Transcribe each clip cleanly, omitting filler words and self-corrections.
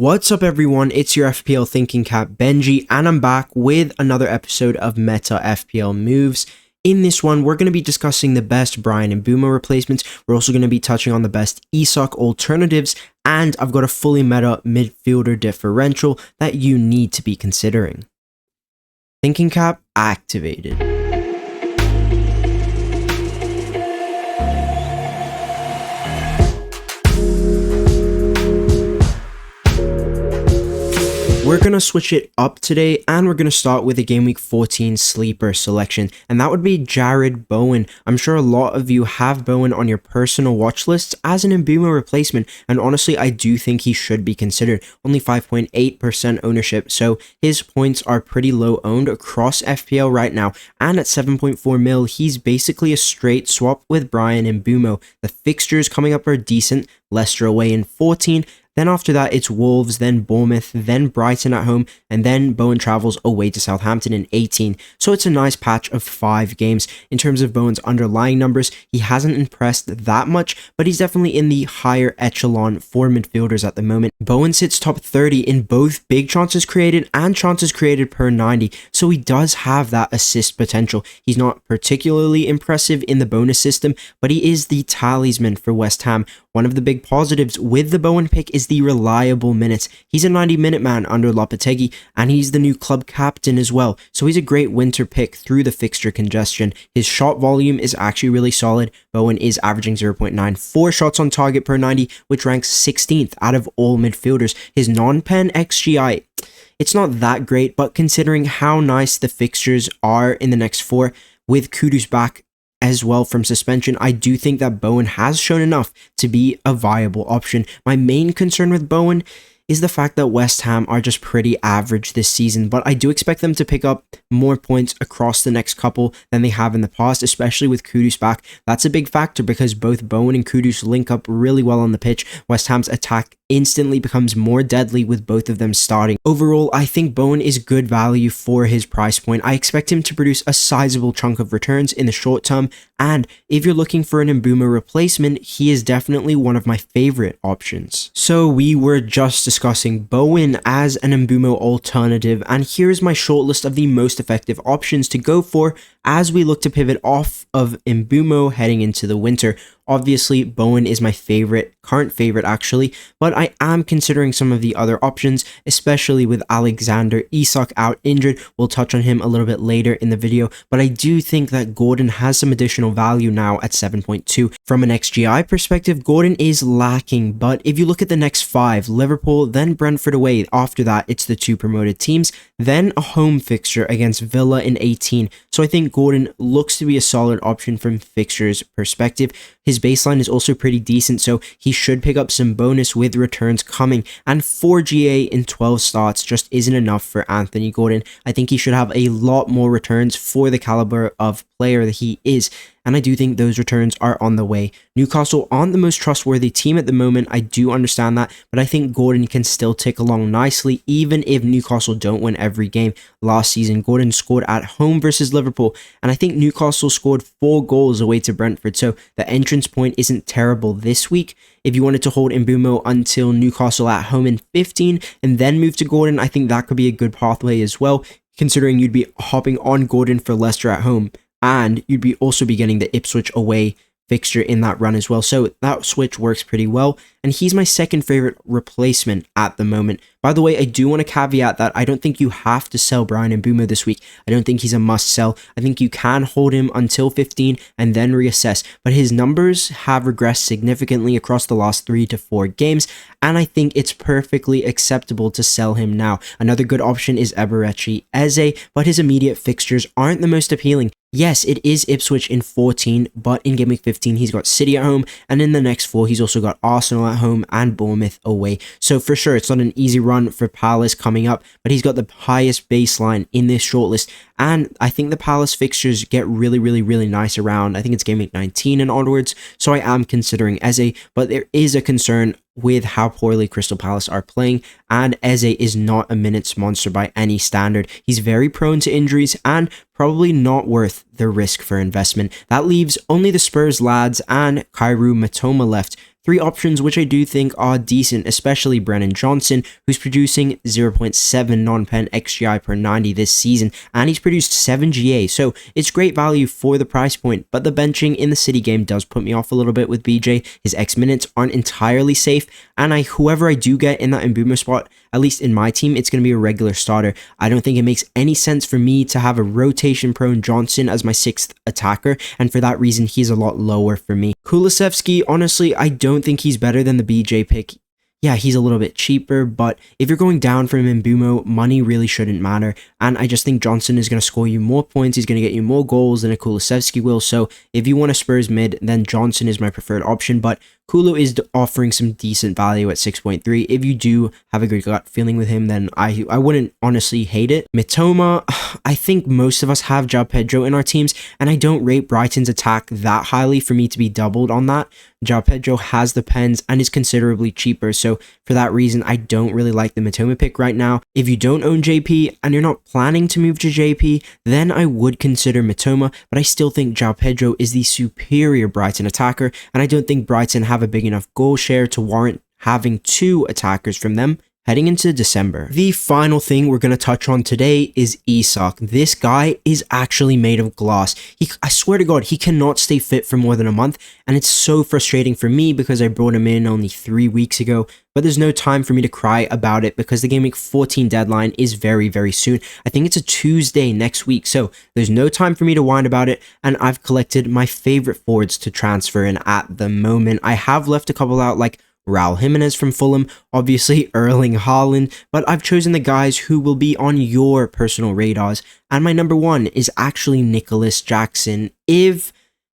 What's up everyone, it's your FPL Thinking Cap Benji, and I'm back with another episode of Meta FPL Moves. In this one, we're going to be discussing the best Bryan and Mbeumo replacements. We're also going to be touching on the best Isak alternatives, and I've got a fully meta midfielder differential that you need to be considering. Thinking Cap activated. We're going to switch it up today, and we're going to start with a Game Week 14 sleeper selection, and that would be Jarrod Bowen. I'm sure a lot of you have Bowen on your personal watch lists as an Mbeumo replacement, and honestly, I do think he should be considered. Only 5.8% ownership, so his points are pretty low owned across FPL right now, and at 7.4 mil, he's basically a straight swap with Bryan and Mbeumo. The fixtures coming up are decent. Leicester away in 14, then after that, it's Wolves, then Bournemouth, then Brighton at home, and then Bowen travels away to Southampton in 18. So it's a nice patch of 5 games. In terms of Bowen's underlying numbers, he hasn't impressed that much, but he's definitely in the higher echelon for midfielders at the moment. Bowen sits top 30 in both big chances created and chances created per 90, so he does have that assist potential. He's not particularly impressive in the bonus system, but he is the talisman for West Ham. One of the big positives with the Bowen pick is the reliable minutes. He's a 90-minute man under Lopetegui, and he's the new club captain as well, so he's a great winter pick through the fixture congestion. His shot volume is actually really solid. Bowen is averaging 0.94 shots on target per 90, which ranks 16th out of all midfielders. His non-pen XGI, it's not that great, but considering how nice the fixtures are in the next 4, with Kudus back as well from suspension, I do think that Bowen has shown enough to be a viable option. My main concern with Bowen is the fact that West Ham are just pretty average this season, but I do expect them to pick up more points across the next couple than they have in the past, especially with Kudus back. That's a big factor because both Bowen and Kudus link up really well on the pitch. West Ham's attack instantly becomes more deadly with both of them starting. Overall, I think Bowen is good value for his price point. I expect him to produce a sizable chunk of returns in the short term, and if you're looking for an Mbeumo replacement, he is definitely one of my favorite options. So we were just discussing Bowen as an Mbeumo alternative, and here's my shortlist of the most effective options to go for as we look to pivot off of Mbeumo heading into the winter. Obviously, Bowen is my current favorite actually, but I am considering some of the other options, especially with Alexander Isak out injured. We'll touch on him a little bit later in the video, but I do think that Gordon has some additional value now at 7.2. From an XGI perspective, Gordon is lacking, but if you look at the next 5, Liverpool, then Brentford away. After that, it's the 2 promoted teams, then a home fixture against Villa in 18. So I think Gordon looks to be a solid option from fixtures perspective. His baseline is also pretty decent, so he should pick up some bonus with returns coming, and 4 GA in 12 starts just isn't enough for Anthony Gordon. I think he should have a lot more returns for the caliber of player that he is, and I do think those returns are on the way. Newcastle aren't the most trustworthy team at the moment, I do understand that, but I think Gordon can still tick along nicely even if Newcastle don't win every game. Last season, Gordon scored at home versus Liverpool, and I think Newcastle scored 4 goals away to Brentford, so the entrance point isn't terrible this week. If you wanted to hold Mbeumo until Newcastle at home in 15 and then move to Gordon, I think that could be a good pathway as well, considering you'd be hopping on Gordon for Leicester at home, and you'd also be getting the Ipswich away fixture in that run as well. So that switch works pretty well, and he's my second favorite replacement at the moment. By the way, I do want to caveat that I don't think you have to sell Bryan and Mbeumo this week. I don't think he's a must sell. I think you can hold him until 15 and then reassess, but his numbers have regressed significantly across the last 3 to 4 games, and I think it's perfectly acceptable to sell him now. Another good option is Eberechi Eze, but his immediate fixtures aren't the most appealing. Yes, it is Ipswich in 14, but in Game Week 15, he's got City at home, and in the next 4, he's also got Arsenal at home and Bournemouth away. So for sure, it's not an easy run for Palace coming up, but he's got the highest baseline in this shortlist, and I think the Palace fixtures get really nice around, I think it's Game Week 19 and onwards, so I am considering Eze, but there is a concern with how poorly Crystal Palace are playing, and Eze is not a minutes monster by any standard. He's very prone to injuries and probably not worth the risk for investment. That leaves only the Spurs lads and Kairu Matoma left. 3 options which I do think are decent, especially Brennan Johnson, who's producing 0.7 non-pen XGI per 90 this season, and he's produced 7 GA, so it's great value for the price point, but the benching in the City game does put me off a little bit with BJ. His X minutes aren't entirely safe, and whoever I do get in that Mbeumo spot, at least in my team, it's going to be a regular starter. I don't think it makes any sense for me to have a rotation-prone Johnson as my 6th attacker, and for that reason, he's a lot lower for me. Kulusevski, honestly, I don't think he's better than the BJ pick. Yeah, he's a little bit cheaper, but if you're going down from Mbeumo, money really shouldn't matter, and I just think Johnson is going to score you more points, he's going to get you more goals than a Kulusevski will, so if you want a Spurs mid, then Johnson is my preferred option, but Kulu is offering some decent value at 6.3. If you do have a good gut feeling with him, then I wouldn't honestly hate it. Mitoma, I think most of us have João Pedro in our teams, and I don't rate Brighton's attack that highly for me to be doubled on that. João Pedro has the pens and is considerably cheaper, so for that reason, I don't really like the Mitoma pick right now. If you don't own JP and you're not planning to move to JP, then I would consider Mitoma, but I still think João Pedro is the superior Brighton attacker, and I don't think Brighton have a big enough goal share to warrant having 2 attackers from them heading into December. The final thing we're going to touch on today is Isak. This guy is actually made of glass. I swear to God, he cannot stay fit for more than a month, and it's so frustrating for me because I brought him in only 3 weeks ago, but there's no time for me to cry about it because the GameWeek 14 deadline is very, very soon. I think it's a Tuesday next week, so there's no time for me to whine about it, and I've collected my favorite forwards to transfer in at the moment. I have left a couple out like Raul Jimenez from Fulham, obviously Erling Haaland, but I've chosen the guys who will be on your personal radars, and my number 1 is actually Nicholas Jackson. If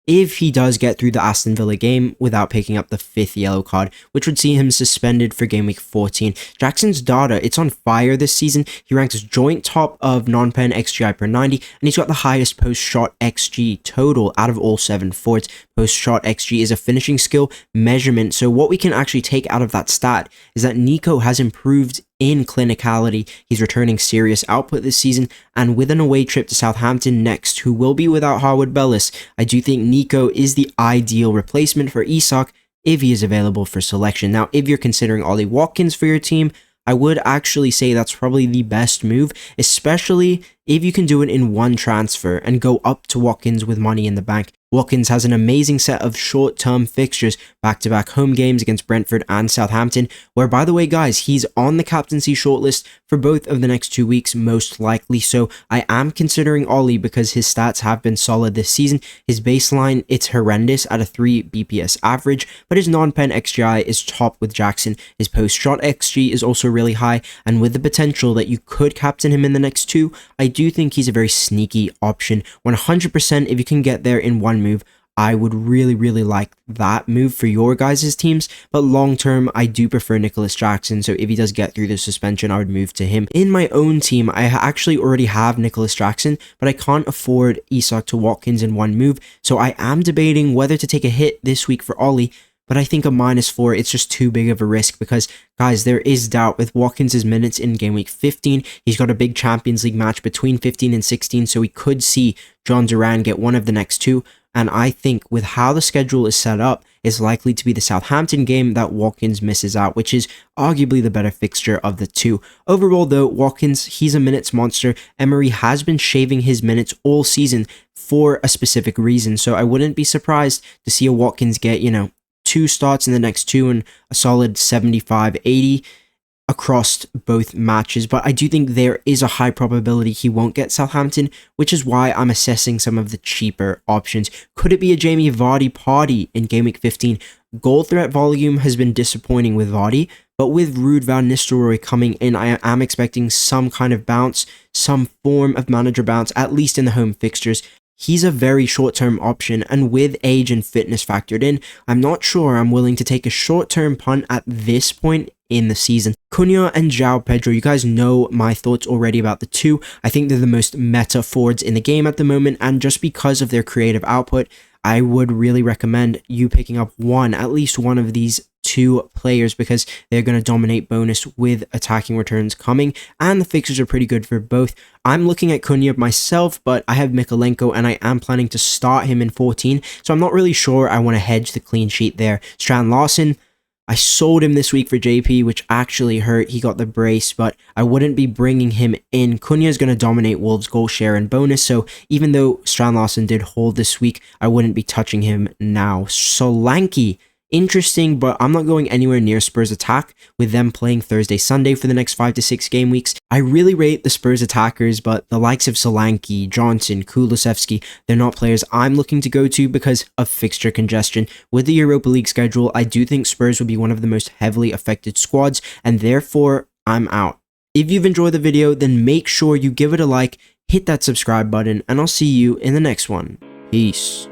he does get through the Aston Villa game without picking up the 5th yellow card, which would see him suspended for Game Week 14. Jackson's data, it's on fire this season. He ranks joint top of non-pen XGI per 90, and he's got the highest post-shot XG total out of all 7 forwards. Post-shot XG is a finishing skill measurement, so what we can actually take out of that stat is that Nico has improved in clinicality. He's returning serious output this season, and with an away trip to Southampton next, who will be without Harwood Bellis, I do think Nico is the ideal replacement for Isak if he is available for selection. Now, if you're considering Ollie Watkins for your team, I would actually say that's probably the best move, especially if you can do it in one transfer and go up to Watkins with money in the bank. Watkins has an amazing set of short-term fixtures, back-to-back home games against Brentford and Southampton, where, by the way, guys, he's on the captaincy shortlist for both of the next 2 weeks, most likely, so I am considering Ollie because his stats have been solid this season. His baseline, it's horrendous at a 3 BPS average, but his non-pen XGI is top with Jackson. His post-shot XG is also really high, and with the potential that you could captain him in the next 2, I do think he's a very sneaky option. 100% if you can get there in one move, I would really like that move for your guys' teams, but long term, I do prefer Nicholas Jackson, so if he does get through the suspension, I would move to him. In my own team, I actually already have Nicholas Jackson, but I can't afford Isak to Watkins in one move, so I am debating whether to take a hit this week for Ollie, but I think a -4, it's just too big of a risk because, guys, there is doubt with Watkins' minutes in Game Week 15. He's got a big Champions League match between 15 and 16, so we could see John Duran get one of the next 2. And I think with how the schedule is set up, it's likely to be the Southampton game that Watkins misses out, which is arguably the better fixture of the 2. Overall, though, Watkins, he's a minutes monster. Emery has been shaving his minutes all season for a specific reason, so I wouldn't be surprised to see a Watkins get, 2 starts in the next 2 and a solid 75-80 across both matches, but I do think there is a high probability he won't get Southampton, which is why I'm assessing some of the cheaper options. Could it be a Jamie Vardy party in Game Week 15? Goal threat volume has been disappointing with Vardy, but with Ruud van Nistelrooy coming in, I am expecting some kind of bounce, some form of manager bounce, at least in the home fixtures. He's a very short-term option, and with age and fitness factored in, I'm not sure I'm willing to take a short-term punt at this point in the season. Cunha and João Pedro, you guys know my thoughts already about the 2. I think they're the most meta forwards in the game at the moment, and just because of their creative output, I would really recommend you picking up at least one of these two players because they're going to dominate bonus with attacking returns coming, and the fixtures are pretty good for both. I'm looking at Cunha myself, but I have Mikolenko and I am planning to start him in 14, so I'm not really sure I want to hedge the clean sheet there. Strand Larsen, I sold him this week for JP, which actually hurt. He got the brace, but I wouldn't be bringing him in. Cunha is going to dominate Wolves' goal share and bonus, so even though Strand Larsen did hold this week, I wouldn't be touching him now. Solanke, interesting, but I'm not going anywhere near Spurs attack with them playing Thursday, Sunday for the next 5 to 6 game weeks. I really rate the Spurs attackers, but the likes of Solanke, Johnson, Kulusevski, they're not players I'm looking to go to because of fixture congestion. With the Europa League schedule, I do think Spurs will be one of the most heavily affected squads, and therefore I'm out. If you've enjoyed the video, then make sure you give it a like, hit that subscribe button, and I'll see you in the next one. Peace.